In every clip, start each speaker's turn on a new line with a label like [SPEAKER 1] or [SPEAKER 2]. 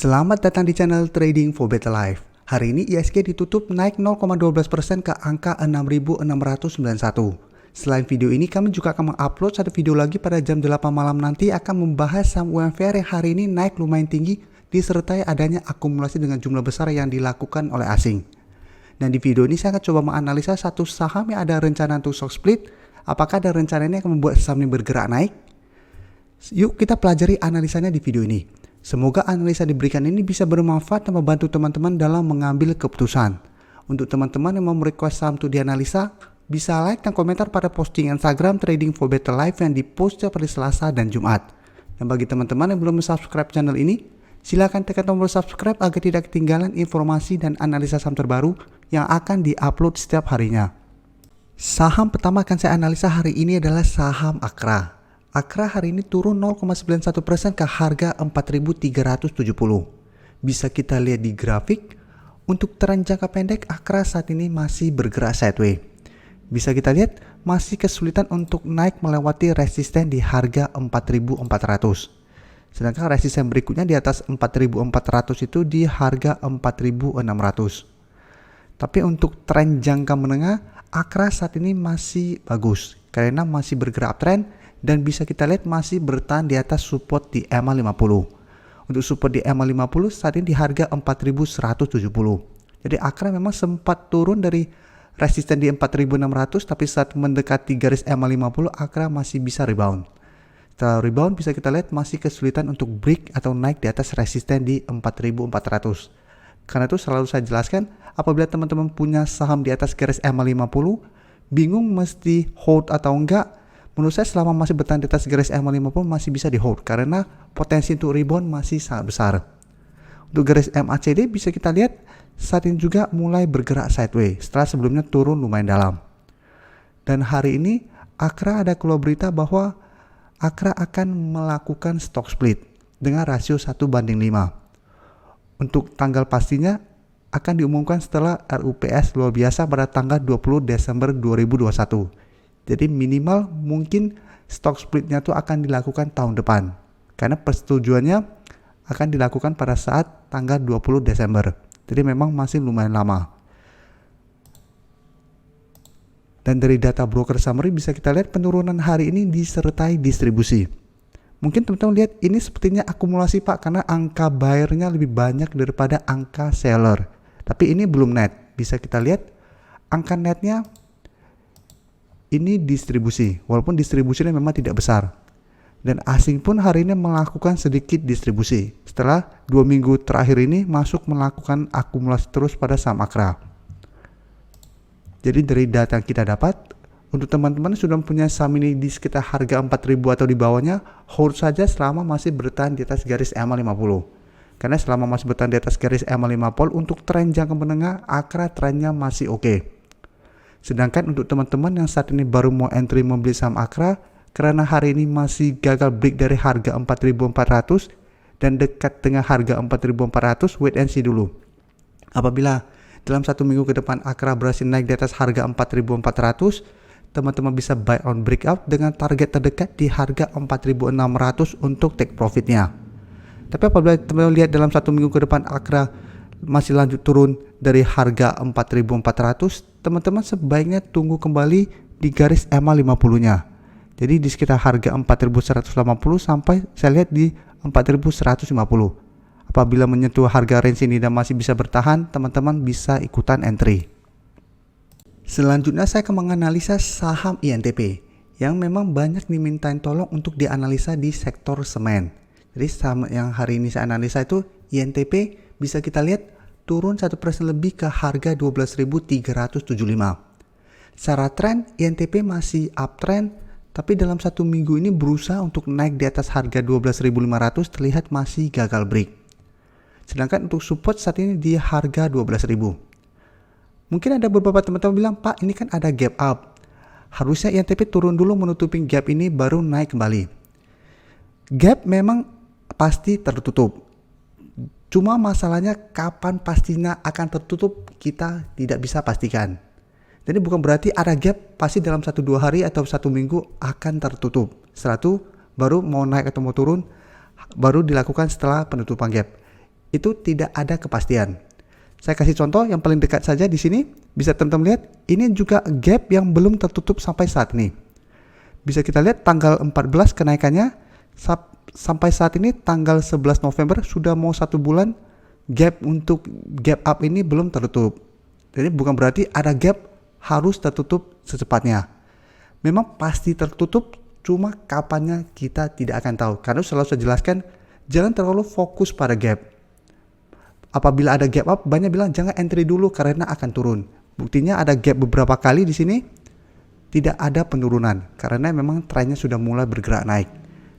[SPEAKER 1] Selamat datang di channel Trading for Better Life. Hari ini ISG ditutup naik 0,12% ke angka 6.691. Selain video ini, kami juga akan mengupload satu video lagi pada jam 8 malam nanti akan membahas saham UMVR yang hari ini naik lumayan tinggi disertai adanya akumulasi dengan jumlah besar yang dilakukan oleh asing. Dan di video ini saya akan coba menganalisa satu saham yang ada rencana untuk stock split. Apakah ada rencana ini akan membuat saham ini bergerak naik? Yuk kita pelajari analisanya di video ini. Semoga analisa diberikan ini bisa bermanfaat dan membantu teman-teman dalam mengambil keputusan. Untuk teman-teman yang mau merequest saham untuk dianalisa, bisa like dan komentar pada posting Instagram Trading for Better Life yang dipost pada Selasa dan Jumat. Dan bagi teman-teman yang belum subscribe channel ini, silakan tekan tombol subscribe agar tidak ketinggalan informasi dan analisa saham terbaru yang akan diupload setiap harinya. Saham pertama akan saya analisa hari ini adalah saham Akra. Akra hari ini turun 0,91% ke harga 4.370. Bisa kita lihat di grafik, untuk tren jangka pendek Akra saat ini masih bergerak sideways. Bisa kita lihat masih kesulitan untuk naik melewati resisten di harga 4.400. Sedangkan resisten berikutnya di atas 4.400 itu di harga 4.600. Tapi untuk tren jangka menengah, Akra saat ini masih bagus karena masih bergerak uptrend dan bisa kita lihat masih bertahan di atas support di EMA 50. Untuk support di EMA 50 saat ini di harga 4.170. Jadi Akra memang sempat turun dari resisten di 4.600, tapi saat mendekati garis EMA 50 Akra masih bisa rebound. Setelah rebound bisa kita lihat masih kesulitan untuk break atau naik di atas resisten di 4.400. Karena itu selalu saya jelaskan, apabila teman-teman punya saham di atas garis EMA 50, bingung mesti hold atau enggak, menurut saya selama masih bertahan di atas garis EMA 50 masih bisa di hold karena potensi untuk rebound masih sangat besar. Untuk garis MACD bisa kita lihat saat ini juga mulai bergerak sideways setelah sebelumnya turun lumayan dalam. Dan hari ini Akra ada keluar berita bahwa Akra akan melakukan stock split dengan rasio 1:5. Untuk tanggal pastinya akan diumumkan setelah RUPS luar biasa pada tanggal 20 Desember 2021. Jadi minimal mungkin stock splitnya itu akan dilakukan tahun depan. Karena persetujuannya akan dilakukan pada saat tanggal 20 Desember. Jadi memang masih lumayan lama. Dan dari data broker summary bisa kita lihat penurunan hari ini disertai distribusi. Mungkin teman-teman lihat ini sepertinya akumulasi Pak, karena angka buyer-nya lebih banyak daripada angka seller. Tapi ini belum net. Bisa kita lihat angka netnya ini distribusi, walaupun distribusinya memang tidak besar. Dan asing pun hari ini melakukan sedikit distribusi. Setelah 2 minggu terakhir ini masuk melakukan akumulasi terus pada saham Akra. Jadi dari data yang kita dapat, untuk teman-teman sudah punya saham ini di sekitar harga 4.000 atau di bawahnya, hold saja selama masih bertahan di atas garis EMA 50. Karena selama masih bertahan di atas garis EMA 50, untuk tren jangka menengah Akra trennya masih oke. Sedangkan untuk teman-teman yang saat ini baru mau entry membeli saham Akra, karena hari ini masih gagal break dari harga 4.400 dan dekat dengan harga 4.400, wait and see dulu. Apabila dalam 1 minggu ke depan Akra berhasil naik di atas harga 4.400, teman-teman bisa buy on breakout dengan target terdekat di harga 4.600 untuk take profitnya. Tapi apabila teman-teman lihat dalam 1 minggu ke depan Akra masih lanjut turun dari harga 4.400, teman-teman sebaiknya tunggu kembali di garis EMA 50-nya. Jadi di sekitar harga 4.180 sampai saya lihat di 4.150. Apabila menyentuh harga range ini dan masih bisa bertahan, teman-teman bisa ikutan entry. Selanjutnya saya akan menganalisa saham INTP yang memang banyak dimintain tolong untuk dianalisa di sektor semen. Jadi saham yang hari ini saya analisa itu INTP, bisa kita lihat turun 1% lebih ke harga 12.375. Secara tren INTP masih uptrend, tapi dalam 1 minggu ini berusaha untuk naik di atas harga 12.500 terlihat masih gagal break. Sedangkan untuk support saat ini di harga 12.000. Mungkin ada beberapa teman-teman bilang, Pak ini kan ada gap up. Harusnya INTP turun dulu menutupi gap ini baru naik kembali. Gap memang pasti tertutup. Cuma masalahnya kapan pastinya akan tertutup kita tidak bisa pastikan. Jadi bukan berarti ada gap pasti dalam 1-2 hari atau 1 minggu akan tertutup. Setelah itu baru mau naik atau mau turun baru dilakukan setelah penutupan gap. itu tidak ada kepastian. Saya kasih contoh yang paling dekat saja di sini. Bisa teman-teman lihat, ini juga gap yang belum tertutup sampai saat ini. Bisa kita lihat tanggal 14 kenaikannya, sampai saat ini tanggal 11 November sudah mau 1 bulan, gap untuk gap up ini belum tertutup. Jadi bukan berarti ada gap harus tertutup secepatnya. Memang pasti tertutup, cuma kapannya kita tidak akan tahu. Karena selalu saya jelaskan, jangan terlalu fokus pada gap. Apabila ada gap up, banyak bilang jangan entry dulu karena akan turun. Buktinya ada gap beberapa kali di sini, tidak ada penurunan karena memang trennya sudah mulai bergerak naik.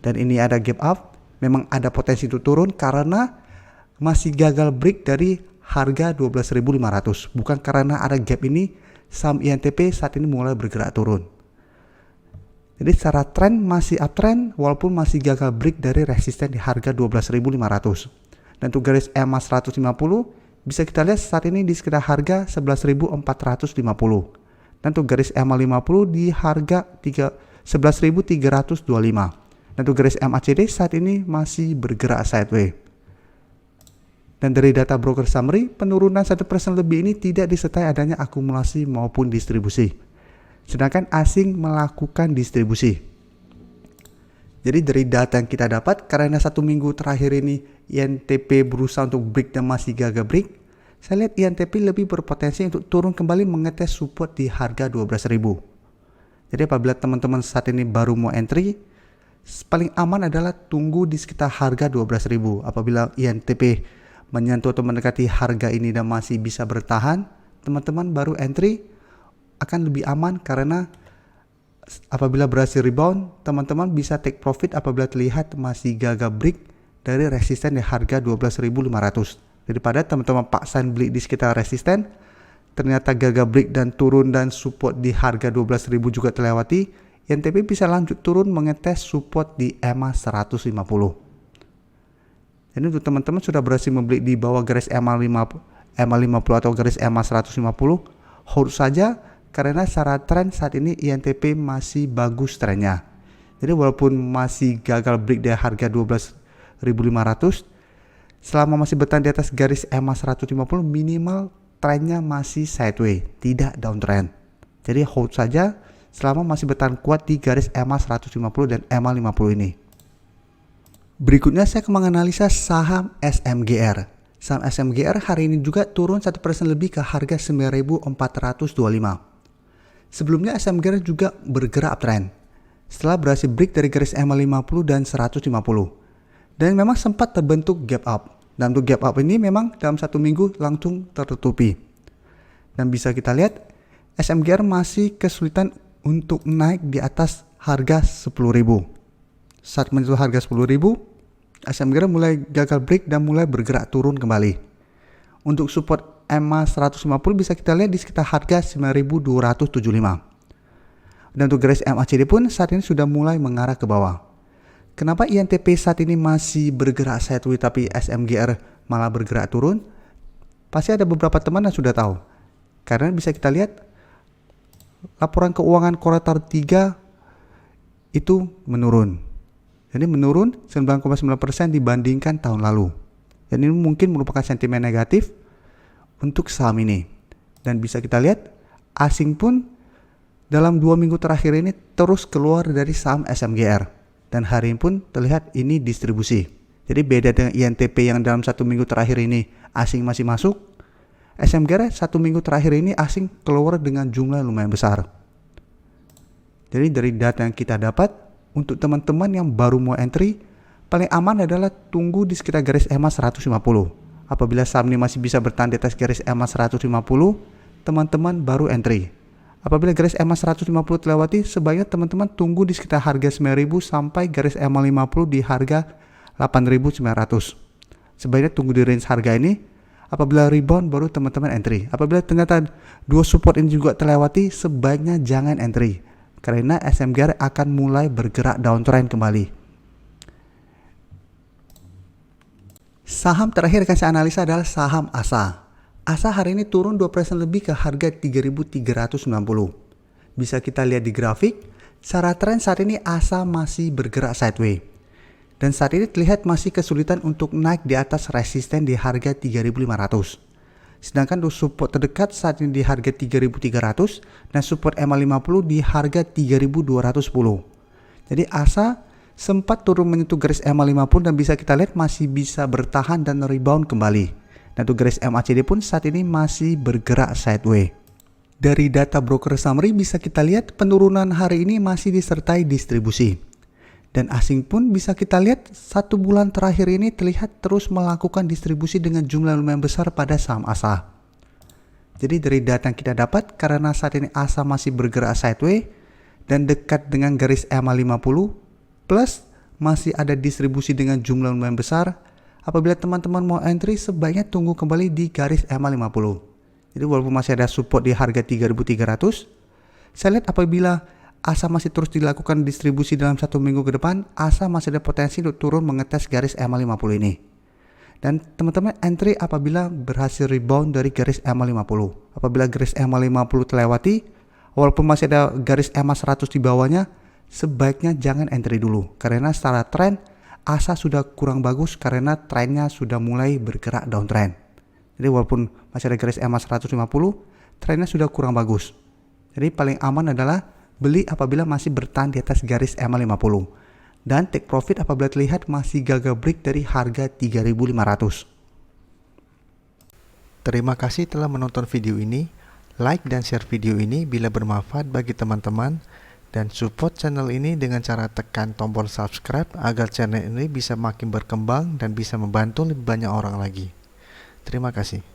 [SPEAKER 1] Dan ini ada gap up, memang ada potensi untuk turun karena masih gagal break dari harga 12.500. Bukan karena ada gap ini, saham INTP saat ini mulai bergerak turun. Jadi secara tren masih uptrend walaupun masih gagal break dari resisten di harga 12.500. Dan untuk garis EMA 150 bisa kita lihat saat ini di sekitar harga 11.450. Dan untuk garis EMA 50 di harga 11.325. Dan untuk garis MACD saat ini masih bergerak sideways. Dan dari data broker summary, penurunan 1% lebih ini tidak disertai adanya akumulasi maupun distribusi. Sedangkan asing melakukan distribusi. Jadi dari data yang kita dapat, karena 1 minggu terakhir ini INTP berusaha untuk break dan masih gagal break, saya lihat INTP lebih berpotensi untuk turun kembali mengetes support di harga 12.000. Jadi apabila teman-teman saat ini baru mau entry, paling aman adalah tunggu di sekitar harga 12.000. Apabila INTP menyentuh atau mendekati harga ini dan masih bisa bertahan, teman-teman baru entry akan lebih aman karena apabila berhasil rebound, teman-teman bisa take profit apabila terlihat masih gagal break dari resisten di harga 12.500. Daripada teman-teman paksain beli di sekitar resisten, ternyata gagal break dan turun dan support di harga 12.000 juga terlewati, INTP bisa lanjut turun mengetes support di EMA 150. Jadi untuk teman-teman sudah berhasil membeli di bawah garis EMA 50 atau garis EMA 150, hold saja. Karena secara tren saat ini INTP masih bagus trennya. Jadi walaupun masih gagal break dari harga 12.500, selama masih bertahan di atas garis EMA 150 minimal trennya masih sideways, tidak downtrend. Jadi hold saja selama masih bertahan kuat di garis EMA 150 dan EMA 50 ini. Berikutnya saya akan menganalisa saham SMGR. Saham SMGR hari ini juga turun 1% lebih ke harga 9.425. Sebelumnya SMGR juga bergerak uptrend setelah berhasil break dari garis EMA 50 dan 150. Dan memang sempat terbentuk gap up. Dan untuk gap up ini memang dalam 1 minggu langsung tertutupi. Dan bisa kita lihat SMGR masih kesulitan untuk naik di atas harga 10.000. Saat menyentuh harga 10.000, SMGR mulai gagal break dan mulai bergerak turun kembali. Untuk support EMA 150 bisa kita lihat di sekitar harga 9.275. Dan untuk garis MACD pun saat ini sudah mulai mengarah ke bawah. Kenapa INTP saat ini masih bergerak sideways tapi SMGR malah bergerak turun? Pasti ada beberapa teman yang sudah tahu. Karena bisa kita lihat laporan keuangan kuartal 3 itu menurun. Jadi menurun 9,9% dibandingkan tahun lalu. Dan ini mungkin merupakan sentimen negatif untuk saham ini. Dan bisa kita lihat asing pun dalam 2 minggu terakhir ini terus keluar dari saham SMGR. Dan hari ini pun terlihat ini distribusi. Jadi beda dengan INTP yang dalam 1 minggu terakhir ini asing masih masuk, SMGR 1 minggu terakhir ini asing keluar dengan jumlah lumayan besar. Jadi dari data yang kita dapat, untuk teman-teman yang baru mau entry, paling aman adalah tunggu di sekitar garis EMA 150. Apabila saham ini masih bisa bertahan di atas garis EMA 150, teman-teman baru entry. Apabila garis EMA 150 terlewati, sebaiknya teman-teman tunggu di sekitar harga 9.000 sampai garis EMA 50 di harga 8.900. Sebaiknya tunggu di range harga ini. Apabila rebound baru teman-teman entry. Apabila ternyata dua support ini juga terlewati, sebaiknya jangan entry. Karena SMGR akan mulai bergerak downtrend kembali. Saham terakhir yang saya analisa adalah saham ASA. ASA hari ini turun 2% lebih ke harga 3.390. Bisa kita lihat di grafik, secara tren saat ini ASA masih bergerak sideways. Dan saat ini terlihat masih kesulitan untuk naik di atas resisten di harga 3.500. Sedangkan untuk support terdekat saat ini di harga 3.300 dan support MA50 di harga 3.210. Jadi ASA sempat turun menyentuh garis MA50 dan bisa kita lihat masih bisa bertahan dan rebound kembali. Dan untuk garis MACD pun saat ini masih bergerak sideways. Dari data broker summary bisa kita lihat penurunan hari ini masih disertai distribusi. Dan asing pun bisa kita lihat 1 bulan terakhir ini terlihat terus melakukan distribusi dengan jumlah lumayan besar pada saham ASA. Jadi dari data yang kita dapat, karena saat ini ASA masih bergerak sideways dan dekat dengan garis MA50 plus masih ada distribusi dengan jumlah lumayan besar, apabila teman-teman mau entry sebaiknya tunggu kembali di garis MA50. Jadi walaupun masih ada support di harga 3.300, saya lihat apabila ASA masih terus dilakukan distribusi dalam 1 minggu ke depan, ASA masih ada potensi untuk turun mengetes garis MA50 ini. Dan teman-teman entry apabila berhasil rebound dari garis MA50. Apabila garis MA50 terlewati, walaupun masih ada garis MA100 di bawahnya, sebaiknya jangan entry dulu. Karena secara tren, ASA sudah kurang bagus karena trennya sudah mulai bergerak downtrend. Jadi walaupun masih ada garis MA150, trennya sudah kurang bagus. Jadi paling aman adalah beli apabila masih bertahan di atas garis MA50 dan take profit apabila terlihat masih gagal break dari harga 3.500. Terima kasih telah menonton video ini. Like dan share video ini bila bermanfaat bagi teman-teman, dan support channel ini dengan cara tekan tombol subscribe agar channel ini bisa makin berkembang dan bisa membantu lebih banyak orang lagi. Terima kasih.